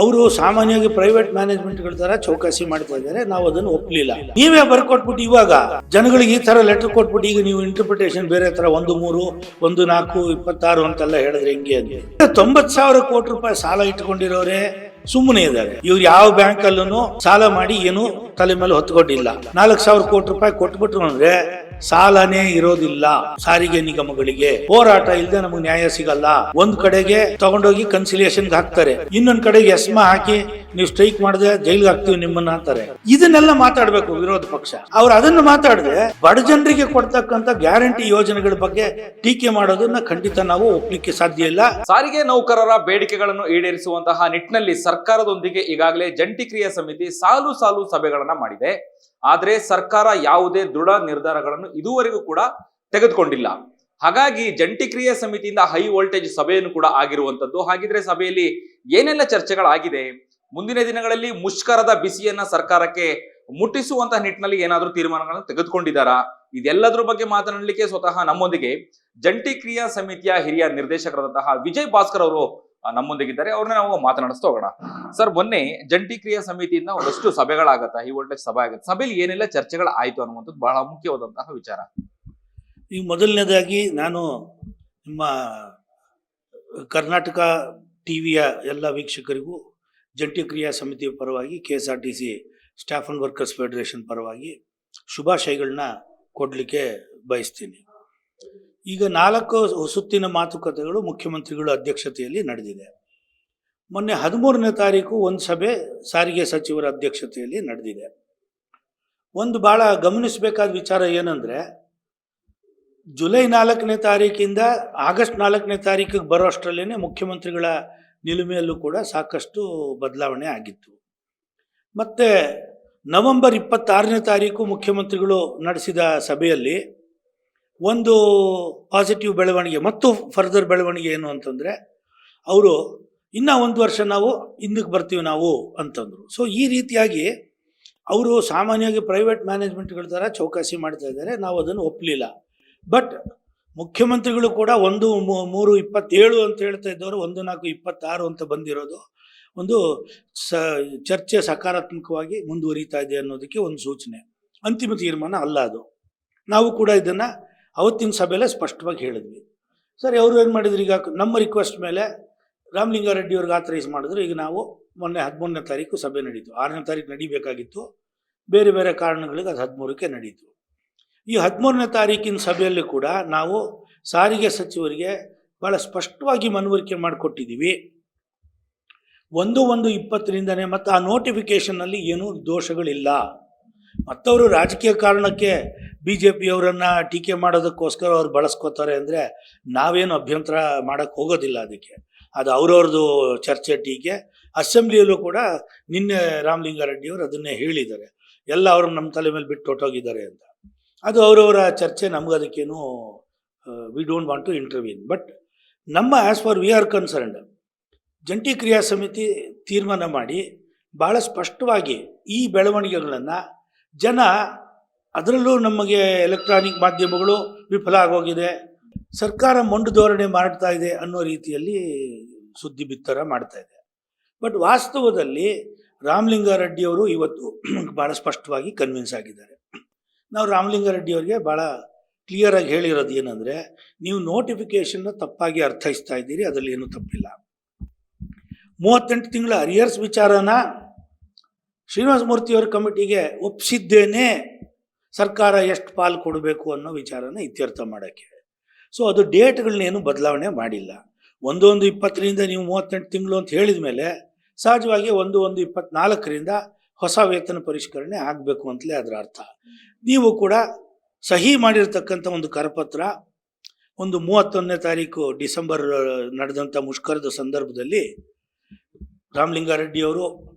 ಅವರು ಸಾಮಾನ್ಯವಾಗಿ ಪ್ರೈವೇಟ್ ಮ್ಯಾನೇಜ್ಮೆಂಟ್ಗಳ ತರ ಚೌಕಾಸಿ ಮಾಡ್ತಾ ಇದ್ದಾರೆ. ನಾವು ಅದನ್ನು ಒಪ್ಪಲಿಲ್ಲ. ನೀವೇ ಬರ್ಕೊಟ್ಬಿಟ್ಟು ಇವಾಗ ಜನಗಳಿಗೆ ಈ ತರ ಲೆಟರ್ ಕೊಟ್ಬಿಟ್ಟು ಈಗ ನೀವು ಇಂಟರ್ಪ್ರಿಟೇಷನ್ ಬೇರೆ ತರ 1-3, 1-4, 26 ಅಂತೆಲ್ಲ ಹೇಳಿದ್ರೆ ಹೆಂಗೆ ಅಂದ್ರೆ 90,000 ಕೋಟಿ ರೂಪಾಯಿ ಸಾಲ ಇಟ್ಕೊಂಡಿರೋರೆ ಸುಮ್ಮನೆ ಇದ್ದಾರೆ. ಇವ್ರು ಯಾವ ಬ್ಯಾಂಕ್ ಅಲ್ಲೂ ಸಾಲ ಮಾಡಿ ಏನು ತಲೆ ಮೇಲೆ ಹೊತ್ಕೊಂಡಿಲ್ಲ. 4,000 ಕೋಟಿ ರೂಪಾಯಿ ಕೊಟ್ಬಿಟ್ರು ಅಂದ್ರೆ ಸಾಲನೇ ಇರೋದಿಲ್ಲ. ಸಾರಿಗೆ ನಿಗಮಗಳಿಗೆ ಹೋರಾಟ ಇಲ್ಲದೆ ನಮಗೆ ನ್ಯಾಯ ಸಿಗಲ್ಲ. ಒಂದ್ ಕಡೆಗೆ ತಗೊಂಡೋಗಿ ಕನ್ಸಿಲಿಯೇಷನ್ ಹಾಕ್ತಾರೆ, ಇನ್ನೊಂದ್ ಕಡೆಗೆ ಎಸ್ಮಾ ಹಾಕಿ ನೀವು ಸ್ಟ್ರೈಕ್ ಮಾಡಿದ್ರೆ ಜೈಲ್ಗೆ ಹಾಕ್ತಿವಿ ನಿಮ್ಮನ್ನ ಅಂತಾರೆ. ಇದನ್ನೆಲ್ಲ ಮಾತಾಡ್ಬೇಕು ವಿರೋಧ ಪಕ್ಷ. ಅವ್ರು ಅದನ್ನ ಮಾತಾಡದೆ ಬಡ ಜನರಿಗೆ ಕೊಡ್ತಕ್ಕಂತ ಗ್ಯಾರಂಟಿ ಯೋಜನೆಗಳ ಬಗ್ಗೆ ಟೀಕೆ ಮಾಡೋದನ್ನ ಖಂಡಿತ ನಾವು ಒಪ್ಲಿಕ್ಕೆ ಸಾಧ್ಯ ಇಲ್ಲ. ಸಾರಿಗೆ ನೌಕರರ ಬೇಡಿಕೆಗಳನ್ನು ಈಡೇರಿಸುವಂತಹ ನಿಟ್ಟಿನಲ್ಲಿ ಸರ್ಕಾರದೊಂದಿಗೆ ಈಗಾಗಲೇ ಜಂಟಿ ಕ್ರಿಯಾ ಸಮಿತಿ ಸಾಲು ಸಭೆಗಳನ್ನ ಮಾಡಿದೆ. ಆದ್ರೆ ಸರ್ಕಾರ ಯಾವುದೇ ದೃಢ ನಿರ್ಧಾರಗಳನ್ನು ಇದುವರೆಗೂ ಕೂಡ ತೆಗೆದುಕೊಂಡಿಲ್ಲ. ಹಾಗಾಗಿ ಜಂಟಿ ಕ್ರಿಯಾ ಸಮಿತಿಯಿಂದ ಹೈ ವೋಲ್ಟೇಜ್ ಸಭೆಯನ್ನು ಕೂಡ ಆಗಿರುವಂತದ್ದು. ಹಾಗಿದ್ರೆ ಸಭೆಯಲ್ಲಿ ಏನೆಲ್ಲ ಚರ್ಚೆಗಳಾಗಿದೆ, ಮುಂದಿನ ದಿನಗಳಲ್ಲಿ ಮುಷ್ಕರದ ಬಿಸಿಯನ್ನ ಸರ್ಕಾರಕ್ಕೆ ಮುಟ್ಟಿಸುವಂತಹ ನಿಟ್ಟಿನಲ್ಲಿ ಏನಾದರೂ ತೀರ್ಮಾನಗಳನ್ನು ತೆಗೆದುಕೊಂಡಿದ್ದಾರಾ? ಇದೆಲ್ಲದರ ಬಗ್ಗೆ ಮಾತನಾಡಲಿಕ್ಕೆ ಸ್ವತಃ ನಮ್ಮೊಂದಿಗೆ ಜಂಟಿ ಕ್ರಿಯಾ ಸಮಿತಿಯ ಹಿರಿಯ ನಿರ್ದೇಶಕರಾದಂತಹ ವಿಜಯ್ ಭಾಸ್ಕರ್ ಅವರು ನಮ್ಮೊಂದಿಗಿದ್ದಾರೆ. ಅವ್ರನ್ನ ನಾವು ಮಾತನಾಡಿಸ್ತಾ ಹೋಗೋಣ. ಸರ್, ಮೊನ್ನೆ ಜಂಟಿ ಕ್ರಿಯಾ ಸಮಿತಿಯಿಂದ ಒಂದಷ್ಟು ಸಭೆಗಳಾಗತ್ತ, ಹೈ ವೋಲ್ಟೇಜ್ ಸಭೆ ಆಗುತ್ತೆ. ಸಭೆಯಲ್ಲಿ ಏನೆಲ್ಲ ಚರ್ಚೆಗಳು ಆಯ್ತು ಅನ್ನುವಂಥದ್ದು ಬಹಳ ಮುಖ್ಯವಾದಂತಹ ವಿಚಾರ. ಈಗ ಮೊದಲನೇದಾಗಿ ನಾನು ನಿಮ್ಮ ಕರ್ನಾಟಕ ಟಿವಿಯ ಎಲ್ಲ ವೀಕ್ಷಕರಿಗೂ ಜಂಟಿ ಕ್ರಿಯಾ ಸಮಿತಿಯ ಪರವಾಗಿ KSRTC staff and workers federation ಪರವಾಗಿ ಶುಭಾಶಯಗಳನ್ನ ಕೊಡಲಿಕ್ಕೆ ಬಯಸ್ತೀನಿ. ಈಗ 4 ಸುತ್ತಿನ ಮಾತುಕತೆಗಳು ಮುಖ್ಯಮಂತ್ರಿಗಳ ಅಧ್ಯಕ್ಷತೆಯಲ್ಲಿ ನಡೆದಿದೆ. ಮೊನ್ನೆ 13ನೇ ತಾರೀಕು ಒಂದು ಸಭೆ ಸಾರಿಗೆ ಸಚಿವರ ಅಧ್ಯಕ್ಷತೆಯಲ್ಲಿ ನಡೆದಿದೆ. ಒಂದು ಭಾಳ ಗಮನಿಸಬೇಕಾದ ವಿಚಾರ ಏನಂದರೆ, ಜುಲೈ 4ನೇ ತಾರೀಕಿಂದ ಆಗಸ್ಟ್ 4ನೇ ತಾರೀಕಿಗೆ ಬರೋ ಅಷ್ಟರಲ್ಲೇ ಮುಖ್ಯಮಂತ್ರಿಗಳ ನಿಲುಮೆಯಲ್ಲೂ ಕೂಡ ಸಾಕಷ್ಟು ಬದಲಾವಣೆ ಆಗಿತ್ತು. ಮತ್ತು ನವೆಂಬರ್ 26ನೇ ತಾರೀಕು ಮುಖ್ಯಮಂತ್ರಿಗಳು ನಡೆಸಿದ ಸಭೆಯಲ್ಲಿ ಒಂದು ಪಾಸಿಟಿವ್ ಬೆಳವಣಿಗೆ ಮತ್ತು ಫರ್ದರ್ ಬೆಳವಣಿಗೆ ಏನು ಅಂತಂದರೆ, ಅವರು ಇನ್ನೂ 1 ವರ್ಷ ನಾವು ಹಿಂದಕ್ಕೆ ಬರ್ತೀವಿ ನಾವು ಅಂತಂದರು. ಸೊ ಈ ರೀತಿಯಾಗಿ ಅವರು ಸಾಮಾನ್ಯವಾಗಿ ಪ್ರೈವೇಟ್ ಮ್ಯಾನೇಜ್ಮೆಂಟ್ಗಳ ಥರ ಚೌಕಾಸಿ ಮಾಡ್ತಾ ಇದ್ದಾರೆ. ನಾವು ಅದನ್ನು ಒಪ್ಪಲಿಲ್ಲ. ಬಟ್ ಮುಖ್ಯಮಂತ್ರಿಗಳು ಕೂಡ 1-3-27 ಅಂತ ಹೇಳ್ತಾ ಇದ್ದವರು 1-4-26 ಅಂತ ಬಂದಿರೋದು ಒಂದು ಚರ್ಚೆ ಸಕಾರಾತ್ಮಕವಾಗಿ ಮುಂದುವರಿತಾ ಇದೆ ಅನ್ನೋದಕ್ಕೆ ಒಂದು ಸೂಚನೆ. ಅಂತಿಮ ತೀರ್ಮಾನ ಅಲ್ಲ ಅದು. ನಾವು ಕೂಡ ಇದನ್ನು ಅವತ್ತಿನ ಸಭೆಯಲ್ಲೇ ಸ್ಪಷ್ಟವಾಗಿ ಹೇಳಿದ್ವಿ. ಸರಿ, ಅವರು ಏನು ಮಾಡಿದ್ರು, ಈಗ ನಮ್ಮ ರಿಕ್ವೆಸ್ಟ್ ಮೇಲೆ ರಾಮಲಿಂಗಾರೆಡ್ಡಿ ಅವ್ರಿಗೆ ಆಥರೈಸ್ ಮಾಡಿದ್ರು. ಈಗ ನಾವು ಮೊನ್ನೆ 13ನೇ ತಾರೀಕು ಸಭೆ ನಡೀತು. 6ನೇ ತಾರೀಕು ನಡೀಬೇಕಾಗಿತ್ತು, ಬೇರೆ ಬೇರೆ ಕಾರಣಗಳಿಗೆ ಅದು 13ಕ್ಕೆ ನಡೀತು. ಈ 13ನೇ ತಾರೀಕಿನ ಸಭೆಯಲ್ಲಿ ಕೂಡ ನಾವು ಸಾರಿಗೆ ಸಚಿವರಿಗೆ ಭಾಳ ಸ್ಪಷ್ಟವಾಗಿ ಮನವರಿಕೆ ಮಾಡಿಕೊಟ್ಟಿದ್ದೀವಿ. 1-1-20ರಿಂದನೇ ಮತ್ತು ಆ ನೋಟಿಫಿಕೇಷನ್ನಲ್ಲಿ ಏನೂ ದೋಷಗಳಿಲ್ಲ. ಮತ್ತವರು ರಾಜಕೀಯ ಕಾರಣಕ್ಕೆ BJP ಅವರನ್ನು ಟೀಕೆ ಮಾಡೋದಕ್ಕೋಸ್ಕರ ಅವ್ರು ಬಳಸ್ಕೋತಾರೆ ಅಂದರೆ ನಾವೇನು ಅಭ್ಯಂತರ ಮಾಡೋಕ್ಕೆ ಹೋಗೋದಿಲ್ಲ. ಅದಕ್ಕೆ ಅದು ಅವ್ರವ್ರದ್ದು ಚರ್ಚೆ, ಟೀಕೆ. ಅಸೆಂಬ್ಲಿಯಲ್ಲೂ ಕೂಡ ನಿನ್ನೆ ರಾಮಲಿಂಗಾರೆಡ್ಡಿಯವರು ಅದನ್ನೇ ಹೇಳಿದ್ದಾರೆ, ಎಲ್ಲ ಅವರು ನಮ್ಮ ತಲೆ ಮೇಲೆ ಬಿಟ್ಟು ಹೊಟ್ಟೋಗಿದ್ದಾರೆ ಅಂತ. ಅದು ಅವರವರ ಚರ್ಚೆ, ನಮ್ಗೆ ಅದಕ್ಕೇನು ವಿ ಡೋಂಟ್ ವಾಂಟ್ ಟು ಇಂಟರ್ವ್ಯೂನ್. ಬಟ್ ನಮ್ಮ ಆ್ಯಸ್ ಫಾರ್ ವಿ ಆರ್ ಕನ್ಸರ್ನ್ಡ್, ಜಂಟಿ ಕ್ರಿಯಾ ಸಮಿತಿ ತೀರ್ಮಾನ ಮಾಡಿ ಭಾಳ ಸ್ಪಷ್ಟವಾಗಿ ಈ ಬೆಳವಣಿಗೆಗಳನ್ನು ಜನ, ಅದರಲ್ಲೂ ನಮಗೆ ಎಲೆಕ್ಟ್ರಾನಿಕ್ ಮಾಧ್ಯಮಗಳು ವಿಫಲ ಆಗೋಗಿದೆ, ಸರ್ಕಾರ ಮೊಂಡು ಧೋರಣೆ ಮಾಡ್ತಾ ಇದೆ ಅನ್ನೋ ರೀತಿಯಲ್ಲಿ ಸುದ್ದಿ ಬಿತ್ತರ ಮಾಡ್ತಾ ಇದೆ. ಬಟ್ ವಾಸ್ತವದಲ್ಲಿ ರಾಮಲಿಂಗಾರೆಡ್ಡಿಯವರು ಇವತ್ತು ಭಾಳ ಸ್ಪಷ್ಟವಾಗಿ ಕನ್ವಿನ್ಸ್ ಆಗಿದ್ದಾರೆ. ನಾವು ರಾಮಲಿಂಗಾರೆಡ್ಡಿಯವ್ರಿಗೆ ಭಾಳ ಕ್ಲಿಯರಾಗಿ ಹೇಳಿರೋದು ಏನಂದರೆ, ನೀವು ನೋಟಿಫಿಕೇಷನ್ನ ತಪ್ಪಾಗಿ ಅರ್ಥೈಸ್ತಾ ಇದ್ದೀರಿ, ಅದರಲ್ಲಿ ಏನೂ ತಪ್ಪಿಲ್ಲ. 38 ತಿಂಗಳ ಅರಿಯರ್ಸ್ ವಿಚಾರನ ಶ್ರೀನಿವಾಸ ಮೂರ್ತಿಯವರ ಕಮಿಟಿಗೆ ಒಪ್ಪಿಸಿದ್ದೇನೆ, ಸರ್ಕಾರ ಎಷ್ಟು ಪಾಲು ಕೊಡಬೇಕು ಅನ್ನೋ ವಿಚಾರನ ಇತ್ಯರ್ಥ ಮಾಡೋಕ್ಕೆ. ಸೊ ಅದು ಡೇಟ್ಗಳನ್ನೇನು ಬದಲಾವಣೆ ಮಾಡಿಲ್ಲ. 1-1-20ರಿಂದ ನೀವು 38 ತಿಂಗಳು ಅಂತ ಹೇಳಿದ ಮೇಲೆ ಸಹಜವಾಗಿ 1-1-24ರಿಂದ ಹೊಸ ವೇತನ ಪರಿಷ್ಕರಣೆ ಆಗಬೇಕು ಅಂತಲೇ ಅದರ ಅರ್ಥ. ನೀವು ಕೂಡ ಸಹಿ ಮಾಡಿರ್ತಕ್ಕಂಥ ಒಂದು ಕರಪತ್ರ 31ನೇ ತಾರೀಕು ಡಿಸೆಂಬರ್ ನಡೆದಂಥ ಮುಷ್ಕರದ ಸಂದರ್ಭದಲ್ಲಿ ರಾಮಲಿಂಗಾರೆಡ್ಡಿಯವರು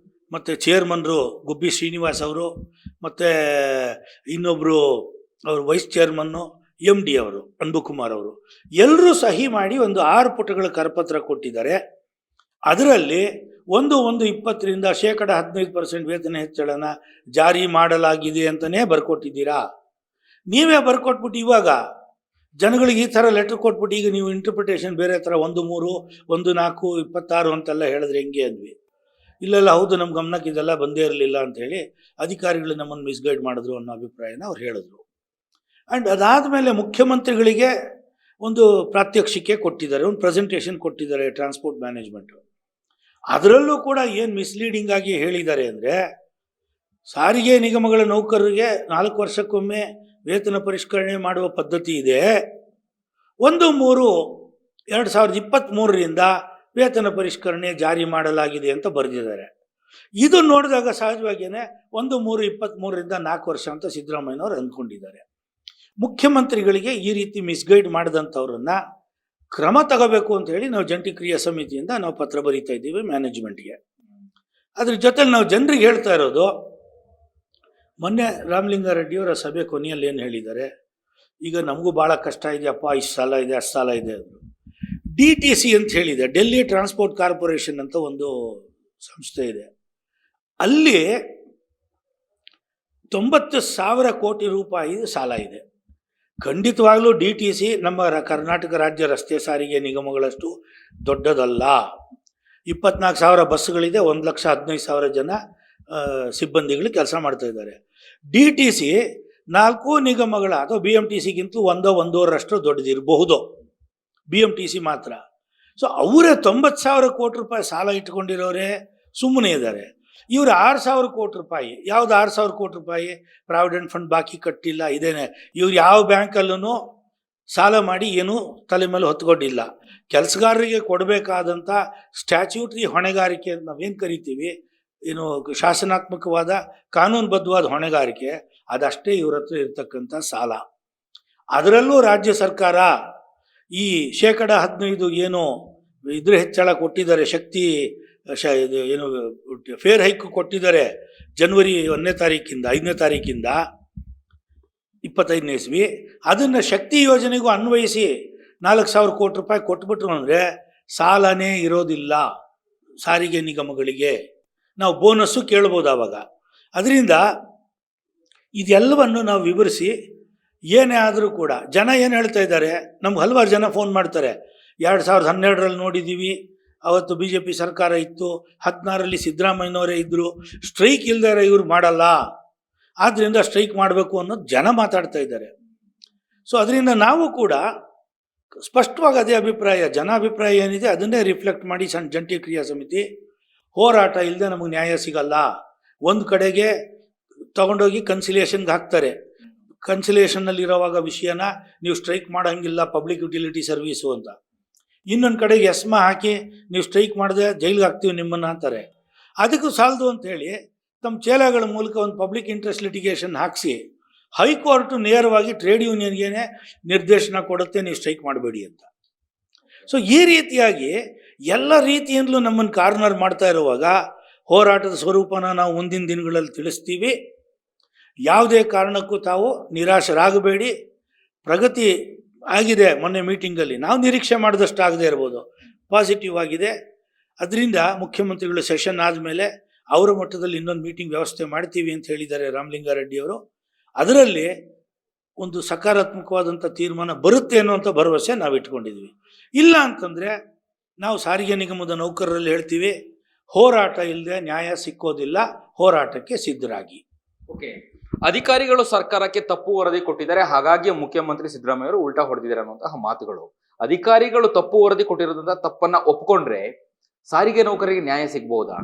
ಮತ್ತು ಚೇರ್ಮನ್ರು ಗುಬ್ಬಿ ಶ್ರೀನಿವಾಸ್ ಅವರು ಮತ್ತು ಇನ್ನೊಬ್ಬರು ಅವರು ವೈಸ್ ಚೇರ್ಮನ್ನು MD ಅವರು ಅನ್ಬುಕುಮಾರ್ ಅವರು ಎಲ್ಲರೂ ಸಹಿ ಮಾಡಿ ಒಂದು 6 ಪುಟಗಳ ಕರಪತ್ರ ಕೊಟ್ಟಿದ್ದಾರೆ. ಅದರಲ್ಲಿ 1-1-20ರಿಂದ 15% ವೇತನ ಹೆಚ್ಚಳನ ಜಾರಿ ಮಾಡಲಾಗಿದೆ ಅಂತಲೇ ಬರ್ಕೊಟ್ಟಿದ್ದೀರಾ. ನೀವೇ ಬರ್ಕೊಟ್ಬಿಟ್ಟು ಇವಾಗ ಜನಗಳಿಗೆ ಈ ಥರ ಲೆಟ್ರ್ ಕೊಟ್ಬಿಟ್ಟು ಈಗ ನೀವು ಇಂಟರ್ಪ್ರಿಟೇಷನ್ ಬೇರೆ ಥರ 1-3, 1-4, 26 ಅಂತೆಲ್ಲ ಹೇಳಿದ್ರೆ ಹೆಂಗೆ ಅಂದ್ವಿ. ಇಲ್ಲೆಲ್ಲ ಹೌದು ನಮ್ಮ ಗಮನಕ್ಕೆ ಇದೆಲ್ಲ ಬಂದೇ ಇರಲಿಲ್ಲ ಅಂಥೇಳಿ ಅಧಿಕಾರಿಗಳು ನಮ್ಮನ್ನು ಮಿಸ್ಗೈಡ್ ಮಾಡಿದ್ರು ಅನ್ನೋ ಅಭಿಪ್ರಾಯನ ಅವ್ರು ಹೇಳಿದ್ರು. ಆ್ಯಂಡ್ ಅದಾದಮೇಲೆ ಮುಖ್ಯಮಂತ್ರಿಗಳಿಗೆ ಒಂದು ಪ್ರಾತ್ಯಕ್ಷಿಕೆ ಕೊಟ್ಟಿದ್ದಾರೆ, ಒಂದು ಪ್ರೆಸೆಂಟೇಷನ್ ಕೊಟ್ಟಿದ್ದಾರೆ ಟ್ರಾನ್ಸ್ಪೋರ್ಟ್ ಮ್ಯಾನೇಜ್ಮೆಂಟು. ಅದರಲ್ಲೂ ಕೂಡ ಏನು ಮಿಸ್ಲೀಡಿಂಗ್ ಆಗಿ ಹೇಳಿದ್ದಾರೆ ಅಂದರೆ, ಸಾರಿಗೆ ನಿಗಮಗಳ ನೌಕರರಿಗೆ 4 ವರ್ಷಕ್ಕೊಮ್ಮೆ ವೇತನ ಪರಿಷ್ಕರಣೆ ಮಾಡುವ ಪದ್ಧತಿ ಇದೆ, 1/3/2023ರಿಂದ ವೇತನ ಪರಿಷ್ಕರಣೆ ಜಾರಿ ಮಾಡಲಾಗಿದೆ ಅಂತ ಬರೆದಿದ್ದಾರೆ. ಇದು ನೋಡಿದಾಗ ಸಹಜವಾಗಿಯೇ 1/3/23ರಿಂದ 4 ವರ್ಷ ಅಂತ ಸಿದ್ದರಾಮಯ್ಯನವರು ಅಂದ್ಕೊಂಡಿದ್ದಾರೆ. ಮುಖ್ಯಮಂತ್ರಿಗಳಿಗೆ ಈ ರೀತಿ ಮಿಸ್ಗೈಡ್ ಮಾಡಿದಂಥವ್ರನ್ನ ಕ್ರಮ ತಗೋಬೇಕು ಅಂತ ಹೇಳಿ ನಾವು ಜಂಟಿ ಕ್ರಿಯಾ ಸಮಿತಿಯಿಂದ ನಾವು ಪತ್ರ ಬರೀತಾ ಇದ್ದೀವಿ ಮ್ಯಾನೇಜ್ಮೆಂಟ್ಗೆ. ಅದ್ರ ಜೊತೆಲಿ ನಾವು ಜನರಿಗೆ ಹೇಳ್ತಾ ಇರೋದು, ಮೊನ್ನೆ ರಾಮಲಿಂಗಾರೆಡ್ಡಿಯವರ ಸಭೆ ಕೊನೆಯಲ್ಲಿ ಏನು ಹೇಳಿದ್ದಾರೆ, ಈಗ ನಮಗೂ ಭಾಳ ಕಷ್ಟ ಇದೆಯಪ್ಪ, ಇಷ್ಟು ಸಾಲ ಇದೆ ಅಷ್ಟು ಸಾಲ ಇದೆ ಅಂದರು. DTC ಅಂತ ಹೇಳಿದೆ, ಡೆಲ್ಲಿ ಟ್ರಾನ್ಸ್ಪೋರ್ಟ್ ಕಾರ್ಪೊರೇಷನ್ ಅಂತ ಒಂದು ಸಂಸ್ಥೆ ಇದೆ, ಅಲ್ಲಿ 90,000 ಕೋಟಿ ರೂಪಾಯಿ ಸಾಲ ಇದೆ. ಖಂಡಿತವಾಗ್ಲೂ DTC ನಮ್ಮ ಕರ್ನಾಟಕ ರಾಜ್ಯ ರಸ್ತೆ ಸಾರಿಗೆ ನಿಗಮಗಳಷ್ಟು ದೊಡ್ಡದಲ್ಲ. 24,000 ಬಸ್ಗಳಿದೆ, 1,15,000 ಜನ ಸಿಬ್ಬಂದಿಗಳು ಕೆಲಸ ಮಾಡ್ತಾ ಇದ್ದಾರೆ. DTC 4 ನಿಗಮಗಳ ಅಥವಾ BMTCಗಿಂತಲೂ 1-1.5ರಷ್ಟು ದೊಡ್ಡದಿರಬಹುದು, BMTC ಮಾತ್ರ. ಸೊ ಅವರೇ 90,000 ಕೋಟಿ ರೂಪಾಯಿ ಸಾಲ ಇಟ್ಕೊಂಡಿರೋರೇ ಸುಮ್ಮನೆ ಇದ್ದಾರೆ. ಇವರು 6,000 ಕೋಟಿ ರೂಪಾಯಿ, ಯಾವ್ದು 6,000 ಕೋಟಿ ರೂಪಾಯಿ ಪ್ರಾವಿಡೆಂಟ್ ಫಂಡ್ ಬಾಕಿ ಕಟ್ಟಿಲ್ಲ, ಇದೇನೆ. ಇವ್ರು ಯಾವ ಬ್ಯಾಂಕಲ್ಲೂ ಸಾಲ ಮಾಡಿ ಏನೂ ತಲೆ ಮೇಲೆ ಹೊತ್ಕೊಂಡಿಲ್ಲ. ಕೆಲಸಗಾರರಿಗೆ ಕೊಡಬೇಕಾದಂಥ ಸ್ಟ್ಯಾಚ್ಯೂಟ್ರಿ ಹೊಣೆಗಾರಿಕೆ ಅಂತ ನಾವೇನು ಕರಿತೀವಿ, ಏನು ಶಾಸನಾತ್ಮಕವಾದ ಕಾನೂನುಬದ್ಧವಾದ ಹೊಣೆಗಾರಿಕೆ, ಅದಷ್ಟೇ ಇವ್ರ ಹತ್ರ ಇರ್ತಕ್ಕಂಥ ಸಾಲ. ಅದರಲ್ಲೂ ರಾಜ್ಯ ಸರ್ಕಾರ ಈ 15% ಏನು ಇದ್ರ ಹೆಚ್ಚಳ ಕೊಟ್ಟಿದ್ದಾರೆ, ಶಕ್ತಿ ಇದು ಏನು ಫೇರ್ ಹೈಕ್ ಕೊಟ್ಟಿದ್ದಾರೆ ಜನವರಿ 1ನೇ ತಾರೀಕಿಂದ 5ನೇ ತಾರೀಕಿಂದ 25ನೇ ಇಸ್ವಿ, ಅದನ್ನು ಶಕ್ತಿ ಯೋಜನೆಗೂ ಅನ್ವಯಿಸಿ 4,000 ಕೋಟಿ ರೂಪಾಯಿ ಕೊಟ್ಬಿಟ್ರು ಅಂದರೆ ಸಾಲನೇ ಇರೋದಿಲ್ಲ ಸಾರಿಗೆ ನಿಗಮಗಳಿಗೆ. ನಾವು ಬೋನಸ್ಸು ಕೇಳ್ಬೋದು ಆವಾಗ. ಅದರಿಂದ ಇದೆಲ್ಲವನ್ನು ನಾವು ವಿವರಿಸಿ, ಏನೇ ಆದರೂ ಕೂಡ ಜನ ಏನು ಹೇಳ್ತಾ ಇದ್ದಾರೆ, ನಮ್ಗೆ ಹಲವಾರು ಜನ ಫೋನ್ ಮಾಡ್ತಾರೆ, 2012ರಲ್ಲಿ ನೋಡಿದ್ದೀವಿ, ಅವತ್ತು BJP ಸರ್ಕಾರ ಇತ್ತು, 16ರಲ್ಲಿ ಸಿದ್ದರಾಮಯ್ಯನವರೇ ಇದ್ದರು, ಸ್ಟ್ರೈಕ್ ಇಲ್ದಾರೆ ಇವ್ರು ಮಾಡಲ್ಲ, ಆದ್ದರಿಂದ ಸ್ಟ್ರೈಕ್ ಮಾಡಬೇಕು ಅನ್ನೋದು ಜನ ಮಾತಾಡ್ತಾ ಇದ್ದಾರೆ. ಸೊ ಅದರಿಂದ ನಾವು ಕೂಡ ಸ್ಪಷ್ಟವಾಗಿ ಅದೇ ಅಭಿಪ್ರಾಯ, ಜನ ಅಭಿಪ್ರಾಯ ಏನಿದೆ ಅದನ್ನೇ ರಿಫ್ಲೆಕ್ಟ್ ಮಾಡಿ ಜಂಟಿ ಕ್ರಿಯಾ ಸಮಿತಿ, ಹೋರಾಟ ಇಲ್ಲದೆ ನಮಗೆ ನ್ಯಾಯ ಸಿಗಲ್ಲ. ಒಂದು ಕಡೆಗೆ ತಗೊಂಡೋಗಿ ಕನ್ಸಿಲೇಷನ್ಗೆ ಹಾಕ್ತಾರೆ, ಕನ್ಸಿಲೇಷನ್ನಲ್ಲಿರೋವಾಗ ವಿಷಯನ ನೀವು ಸ್ಟ್ರೈಕ್ ಮಾಡೋಂಗಿಲ್ಲ ಪಬ್ಲಿಕ್ ಯುಟಿಲಿಟಿ ಸರ್ವೀಸು ಅಂತ. ಇನ್ನೊಂದು ಕಡೆಗೆ ಎಸ್ಮಾ ಹಾಕಿ ನೀವು ಸ್ಟ್ರೈಕ್ ಮಾಡಿದೆ ಜೈಲಿಗೆ ಹಾಕ್ತೀವಿ ನಿಮ್ಮನ್ನು ಅಂತಾರೆ. ಅದಕ್ಕೂ ಸಾಲದು ಅಂಥೇಳಿ ತಮ್ಮ ಚೇಲಾಗಳ ಮೂಲಕ ಒಂದು ಪಬ್ಲಿಕ್ ಇಂಟ್ರೆಸ್ಟ್ ಲಿಟಿಗೇಷನ್ ಹಾಕಿಸಿ ಹೈಕೋರ್ಟು ನೇರವಾಗಿ ಟ್ರೇಡ್ ಯೂನಿಯನ್ಗೆ ನಿರ್ದೇಶನ ಕೊಡುತ್ತೆ, ನೀವು ಸ್ಟ್ರೈಕ್ ಮಾಡಬೇಡಿ ಅಂತ. ಸೊ ಈ ರೀತಿಯಾಗಿ ಎಲ್ಲ ರೀತಿಯಿಂದಲೂ ನಮ್ಮನ್ನು ಕಾರ್ನರ್ ಮಾಡ್ತಾ ಇರುವಾಗ ಹೋರಾಟದ ಸ್ವರೂಪನ ನಾವು ಮುಂದಿನ ದಿನಗಳಲ್ಲಿ ತಿಳಿಸ್ತೀವಿ. ಯಾವುದೇ ಕಾರಣಕ್ಕೂ ತಾವು ನಿರಾಶರಾಗಬೇಡಿ. ಪ್ರಗತಿ ಆಗಿದೆ, ಮೊನ್ನೆ ಮೀಟಿಂಗಲ್ಲಿ ನಾವು ನಿರೀಕ್ಷೆ ಮಾಡಿದಷ್ಟು ಆಗದೆ ಇರ್ಬೋದು, ಪಾಸಿಟಿವ್ ಆಗಿದೆ. ಅದರಿಂದ ಮುಖ್ಯಮಂತ್ರಿಗಳು ಸೆಷನ್ ಆದಮೇಲೆ ಅವರ ಮಟ್ಟದಲ್ಲಿ ಇನ್ನೊಂದು ಮೀಟಿಂಗ್ ವ್ಯವಸ್ಥೆ ಮಾಡ್ತೀವಿ ಅಂತ ಹೇಳಿದ್ದಾರೆ ರಾಮಲಿಂಗಾರೆಡ್ಡಿಯವರು. ಅದರಲ್ಲಿ ಒಂದು ಸಕಾರಾತ್ಮಕವಾದಂಥ ತೀರ್ಮಾನ ಬರುತ್ತೆ ಅನ್ನುವಂಥ ಭರವಸೆ ನಾವು ಇಟ್ಕೊಂಡಿದ್ವಿ. ಇಲ್ಲ ಅಂತಂದರೆ ನಾವು ಸಾರಿಗೆ ನಿಗಮದ ನೌಕರರಲ್ಲಿ ಹೇಳ್ತೀವಿ, ಹೋರಾಟ ಇಲ್ಲದೆ ನ್ಯಾಯ ಸಿಕ್ಕೋದಿಲ್ಲ, ಹೋರಾಟಕ್ಕೆ ಸಿದ್ಧರಾಗಿ. ಓಕೆ, ಅಧಿಕಾರಿಗಳು ಸರ್ಕಾರಕ್ಕೆ ತಪ್ಪು ವರದಿ ಕೊಟ್ಟಿದ್ದಾರೆ, ಹಾಗಾಗಿ ಮುಖ್ಯಮಂತ್ರಿ ಸಿದ್ದರಾಮಯ್ಯ ಅವರು ಉಲ್ಟಾ ಹೊಡೆದಿದ್ದಾರೆ ಅನ್ನುವಂತಹ ಮಾತುಗಳು. ಅಧಿಕಾರಿಗಳು ತಪ್ಪು ವರದಿ ಕೊಟ್ಟಿರೋದ್ರಿಂದ ತಪ್ಪನ್ನ ಒಪ್ಕೊಂಡ್ರೆ ಸಾರಿಗೆ ನೌಕರರಿಗೆ ನ್ಯಾಯ ಸಿಗ್ಬಹುದಾ?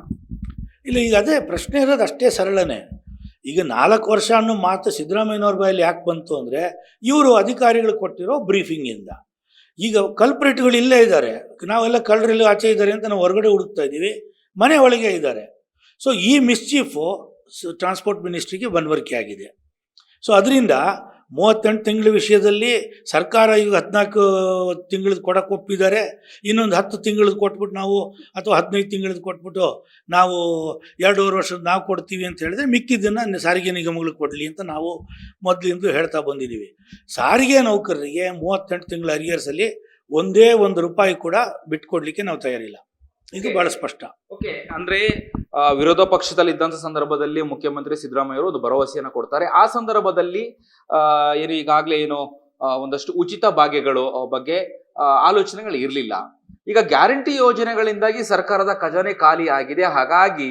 ಇಲ್ಲ, ಈಗ ಅದೇ ಪ್ರಶ್ನೆ ಇರೋದು ಅಷ್ಟೇ ಸರಳನೇ. ಈಗ 4 ವರ್ಷ ಅನ್ನೋ ಮಾತು ಸಿದ್ದರಾಮಯ್ಯನವ್ರ ಬಾಯಲ್ಲಿ ಯಾಕೆ ಬಂತು ಅಂದರೆ, ಇವರು ಅಧಿಕಾರಿಗಳು ಕೊಟ್ಟಿರೋ ಬ್ರೀಫಿಂಗಿಂದ. ಈಗ ಕಲ್ಪ್ರಿಟ್ಗಳು ಇಲ್ಲೇ ಇದ್ದಾರೆ, ನಾವೆಲ್ಲ ಕಳ್ಳರೆಲ್ಲ ಆಚೆ ಇದ್ದಾರೆ ಅಂತ ನಾವು ಹೊರಗಡೆ ಹುಡುಕ್ತಾ ಇದ್ದೀವಿ, ಮನೆ ಒಳಗೆ ಇದ್ದಾರೆ. ಸೊ ಈ ಮಿಸ್ಚೀಫು ಟ್ರಾನ್ಸ್ಪೋರ್ಟ್ ಮಿನಿಸ್ಟ್ರಿಗೆ ಮನವರಿಕೆ ಆಗಿದೆ. ಸೊ ಅದರಿಂದ 38 ತಿಂಗಳ ವಿಷಯದಲ್ಲಿ ಸರ್ಕಾರ ಈಗ 14 ತಿಂಗಳದ್ದು ಕೊಡಕ್ಕೆ ಒಪ್ಪಿದ್ದಾರೆ. ಇನ್ನೊಂದು 10 ತಿಂಗಳದ್ದು ಕೊಟ್ಬಿಟ್ಟು ನಾವು, ಅಥವಾ 15 ತಿಂಗಳದ್ದು ಕೊಟ್ಬಿಟ್ಟು ನಾವು 2.5 ವರ್ಷದ ನಾವು ಕೊಡ್ತೀವಿ ಅಂತ ಹೇಳಿದ್ರೆ ಮಿಕ್ಕಿದ್ದನ್ನು ಸಾರಿಗೆ ನಿಗಮಗಳಿಗೆ ಕೊಡಲಿ ಅಂತ ನಾವು ಮೊದಲಿಂದ ಹೇಳ್ತಾ ಬಂದಿದ್ದೀವಿ. ಸಾರಿಗೆ ನೌಕರರಿಗೆ 38 ತಿಂಗಳ ಅರಿಯರ್ಸಲ್ಲಿ ಒಂದೇ ₹1 ಕೂಡ ಬಿಟ್ಕೊಡ್ಲಿಕ್ಕೆ ನಾವು ತಯಾರಿಲ್ಲ. ಇದು ಬಹಳ ಸ್ಪಷ್ಟ. ಓಕೆ, ಅಂದ್ರೆ ವಿರೋಧ ಪಕ್ಷದಲ್ಲಿ ಇದ್ದಂತ ಸಂದರ್ಭದಲ್ಲಿ ಮುಖ್ಯಮಂತ್ರಿ ಸಿದ್ದರಾಮಯ್ಯ ಅವರು ಒಂದು ಭರವಸೆಯನ್ನ ಕೊಡ್ತಾರೆ. ಆ ಸಂದರ್ಭದಲ್ಲಿ ಏನು ಈಗಾಗಲೇ ಏನು ಒಂದಷ್ಟು ಉಚಿತ ಭಾಗ್ಯಗಳು ಬಗ್ಗೆ ಆಲೋಚನೆಗಳು ಇರಲಿಲ್ಲ. ಈಗ ಗ್ಯಾರಂಟಿ ಯೋಜನೆಗಳಿಂದಾಗಿ ಸರ್ಕಾರದ ಖಜಾನೆ ಖಾಲಿ ಆಗಿದೆ, ಹಾಗಾಗಿ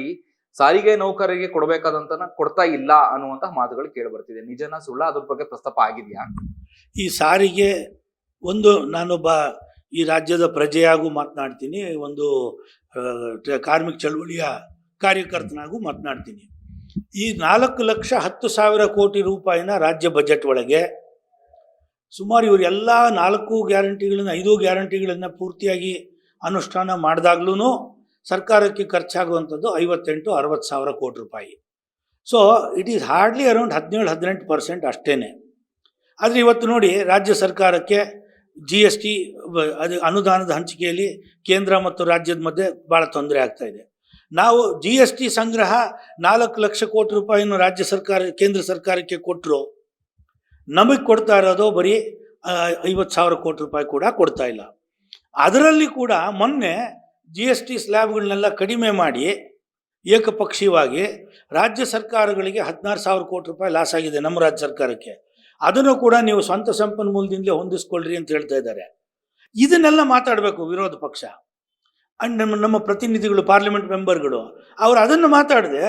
ಸಾರಿಗೆ ನೌಕರರಿಗೆ ಕೊಡಬೇಕಾದಂತ ಕೊಡ್ತಾ ಇಲ್ಲ ಅನ್ನುವಂತಹ ಮಾತುಗಳು ಕೇಳಿ ಬರ್ತಿದೆ. ನಿಜನ ಸುಳ್ಳ, ಅದ್ರ ಬಗ್ಗೆ ಪ್ರಸ್ತಾಪ ಆಗಿದೆಯಾ? ಈ ಸಾರಿಗೆ ಒಂದು, ನಾನೊಬ್ಬ ಈ ರಾಜ್ಯದ ಪ್ರಜೆಯಾಗೂ ಮಾತನಾಡ್ತೀನಿ, ಒಂದು ಕಾರ್ಮಿಕ ಚಳವಳಿಯ ಕಾರ್ಯಕರ್ತನಾಗೂ ಮಾತನಾಡ್ತೀನಿ. ಈ 4,10,000 ಕೋಟಿ ರೂಪಾಯಿನ ರಾಜ್ಯ ಬಜೆಟ್ ಒಳಗೆ ಸುಮಾರು ಇವರು ಎಲ್ಲ 4 ಗ್ಯಾರಂಟಿಗಳನ್ನ 5 ಗ್ಯಾರಂಟಿಗಳನ್ನು ಪೂರ್ತಿಯಾಗಿ ಅನುಷ್ಠಾನ ಮಾಡಿದಾಗ್ಲೂ ಸರ್ಕಾರಕ್ಕೆ ಖರ್ಚಾಗುವಂಥದ್ದು 58-60 ಸಾವಿರ ಕೋಟಿ ರೂಪಾಯಿ. So it is hardly around 17-18% ಅಷ್ಟೇ. ಆದರೆ ಇವತ್ತು ನೋಡಿ, ರಾಜ್ಯ ಸರ್ಕಾರಕ್ಕೆ GST ಅದು ಅನುದಾನದ ಹಂಚಿಕೆಯಲ್ಲಿ ಕೇಂದ್ರ ಮತ್ತು ರಾಜ್ಯದ ಮಧ್ಯೆ ಭಾಳ ತೊಂದರೆ ಆಗ್ತಾ ಇದೆ. ನಾವು GST ಸಂಗ್ರಹ 4 ಲಕ್ಷ ಕೋಟಿ ರೂಪಾಯಿನ ರಾಜ್ಯ ಸರ್ಕಾರ ಕೇಂದ್ರ ಸರ್ಕಾರಕ್ಕೆ ಕೊಟ್ಟರು, ನಮಗೆ ಕೊಡ್ತಾ ಇರೋದು ಬರೀ 50,000 ಕೋಟಿ ರೂಪಾಯಿ ಕೂಡ ಕೊಡ್ತಾ ಇಲ್ಲ. ಅದರಲ್ಲಿ ಕೂಡ ಮೊನ್ನೆ GST ಸ್ಲ್ಯಾಬ್ಗಳನ್ನೆಲ್ಲ ಕಡಿಮೆ ಮಾಡಿ ಏಕಪಕ್ಷೀಯವಾಗಿ ರಾಜ್ಯ ಸರ್ಕಾರಗಳಿಗೆ 16,000 ಕೋಟಿ ರೂಪಾಯಿ ಲಾಸ್ ಆಗಿದೆ ನಮ್ಮ ರಾಜ್ಯ ಸರ್ಕಾರಕ್ಕೆ. ಅದನ್ನು ಕೂಡ ನೀವು ಸ್ವಂತ ಸಂಪನ್ಮೂಲದಿಂದಲೇ ಹೊಂದಿಸ್ಕೊಳ್ರಿ ಅಂತ ಹೇಳ್ತಾ ಇದ್ದಾರೆ. ಇದನ್ನೆಲ್ಲ ಮಾತಾಡಬೇಕು ವಿರೋಧ ಪಕ್ಷ ಅಂಡ್ ನಮ್ಮ ಪ್ರತಿನಿಧಿಗಳು, ಪಾರ್ಲಿಮೆಂಟ್ ಮೆಂಬರ್ಗಳು. ಅವರು ಅದನ್ನು ಮಾತಾಡದೆ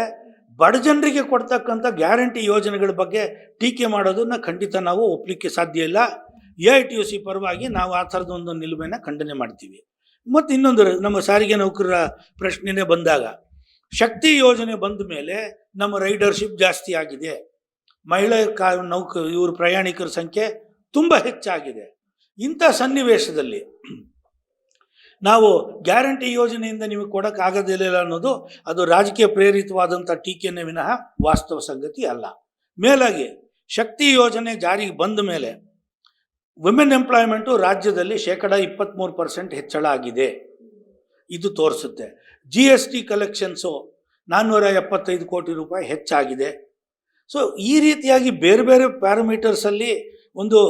ಬಡ ಜನರಿಗೆ ಕೊಡ್ತಕ್ಕಂಥ ಗ್ಯಾರಂಟಿ ಯೋಜನೆಗಳ ಬಗ್ಗೆ ಟೀಕೆ ಮಾಡೋದನ್ನು ಖಂಡಿತ ನಾವು ಒಪ್ಪಲಿಕ್ಕೆ ಸಾಧ್ಯ ಇಲ್ಲ. AITUC ಪರವಾಗಿ ನಾವು ಆ ಥರದ ಒಂದು ನಿಲುಮೆನ ಖಂಡನೆ ಮಾಡ್ತೀವಿ. ಮತ್ತು ಇನ್ನೊಂದು, ನಮ್ಮ ಸಾರಿಗೆ ನೌಕರರ ಪ್ರಶ್ನೆನೇ ಬಂದಾಗ, ಶಕ್ತಿ ಯೋಜನೆ ಬಂದ ಮೇಲೆ ನಮ್ಮ ರೈಡರ್ಶಿಪ್ ಜಾಸ್ತಿ ಆಗಿದೆ, ಮಹಿಳಾ ಇವರು ಪ್ರಯಾಣಿಕರ ಸಂಖ್ಯೆ ತುಂಬ ಹೆಚ್ಚಾಗಿದೆ. ಇಂಥ ಸನ್ನಿವೇಶದಲ್ಲಿ ನಾವು ಗ್ಯಾರಂಟಿ ಯೋಜನೆಯಿಂದ ನಿಮಗೆ ಕೊಡೋಕ್ಕಾಗೋದಿಲ್ಲ ಅನ್ನೋದು ಅದು ರಾಜಕೀಯ ಪ್ರೇರಿತವಾದಂಥ ಟೀಕೆನೇ ವಿನಃ ವಾಸ್ತವ ಸಂಗತಿ ಅಲ್ಲ. ಮೇಲಾಗಿ ಶಕ್ತಿ ಯೋಜನೆ ಜಾರಿಗೆ ಬಂದ ಮೇಲೆ ವುಮೆನ್ ಎಂಪ್ಲಾಯ್ಮೆಂಟು ರಾಜ್ಯದಲ್ಲಿ 23% ಹೆಚ್ಚಳ ಆಗಿದೆ, ಇದು ತೋರಿಸುತ್ತೆ. GST ಕಲೆಕ್ಷನ್ಸು 475 ಕೋಟಿ ರೂಪಾಯಿ ಹೆಚ್ಚಾಗಿದೆ. ಸೊ ಈ ರೀತಿಯಾಗಿ ಬೇರೆ ಬೇರೆ ಪ್ಯಾರಾಮೀಟರ್ಸಲ್ಲಿ ಒಂದು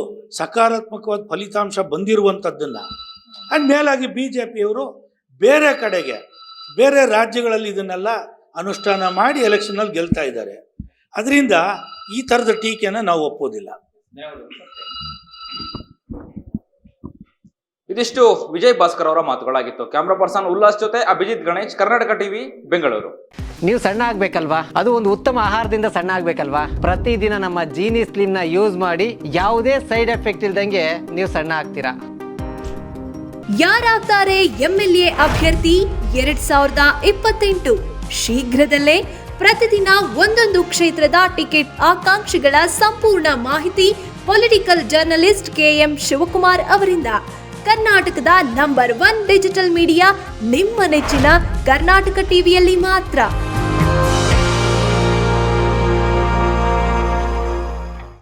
ಸಕಾರಾತ್ಮಕವಾದ ಫಲಿತಾಂಶ ಬಂದಿರುವಂಥದ್ದನ್ನು ಆ್ಯಂಡ್ ಮೇಲಾಗಿ BJPಯವರು ಬೇರೆ ಕಡೆಗೆ ಬೇರೆ ರಾಜ್ಯಗಳಲ್ಲಿ ಇದನ್ನೆಲ್ಲ ಅನುಷ್ಠಾನ ಮಾಡಿ ಎಲೆಕ್ಷನಲ್ಲಿ ಗೆಲ್ತಾ ಇದ್ದಾರೆ. ಅದರಿಂದ ಈ ಥರದ ಟೀಕೆನ ನಾವು ಒಪ್ಪೋದಿಲ್ಲ. ಇದಿಷ್ಟು ವಿಜಯ್ ಭಾಸ್ಕರ್ ಅವರ ಮಾತುಗಳಾಗಿತ್ತು. ಕ್ಯಾಮ್ರಾ ಪರ್ಸನ್ ಉಲ್ಲಾಸ್ ಜೊತೆ ಅಭಿಜಿತ್ ಗಣೇಶ್, ಕರ್ನಾಟಕ ಟಿವಿ, ಬೆಂಗಳೂರು. ನೀವು ಸಣ್ಣ ಆಗ್ಬೇಕಲ್ವಾ? ಅದು ಒಂದು ಉತ್ತಮ ಆಹಾರದಿಂದ ಸಣ್ಣ ಆಗ್ಬೇಕಲ್ವಾ? ಪ್ರತಿದಿನ ನಮ್ಮ ಜೀನಿ ಸ್ಲಿಮ್ ನ ಯೂಸ್ ಮಾಡಿ ಯಾವುದೇ ಸೈಡ್ ಎಫೆಕ್ಟ್ ಇಲ್ದಂಗೆ ನೀವು ಸಣ್ಣ ಆಗ್ತೀರಾ. ಯಾರಾಗ್ತಾರೆ MLA ಅಭ್ಯರ್ಥಿ 2028? ಶೀಘ್ರದಲ್ಲೇ ಪ್ರತಿದಿನ ಒಂದೊಂದು ಕ್ಷೇತ್ರದ ಟಿಕೆಟ್ ಆಕಾಂಕ್ಷಿಗಳ ಸಂಪೂರ್ಣ ಮಾಹಿತಿ ಪೊಲಿಟಿಕಲ್ ಜರ್ನಲಿಸ್ಟ್ KM ಶಿವಕುಮಾರ್ ಅವರಿಂದ. ಕರ್ನಾಟಕದ ನಂಬರ್ 1 ಡಿಜಿಟಲ್ ಮೀಡಿಯಾ ನಿಮ್ಮ ನೆಚ್ಚಿನ ಕರ್ನಾಟಕ ಟಿವಿಯಲ್ಲಿ ಮಾತ್ರ.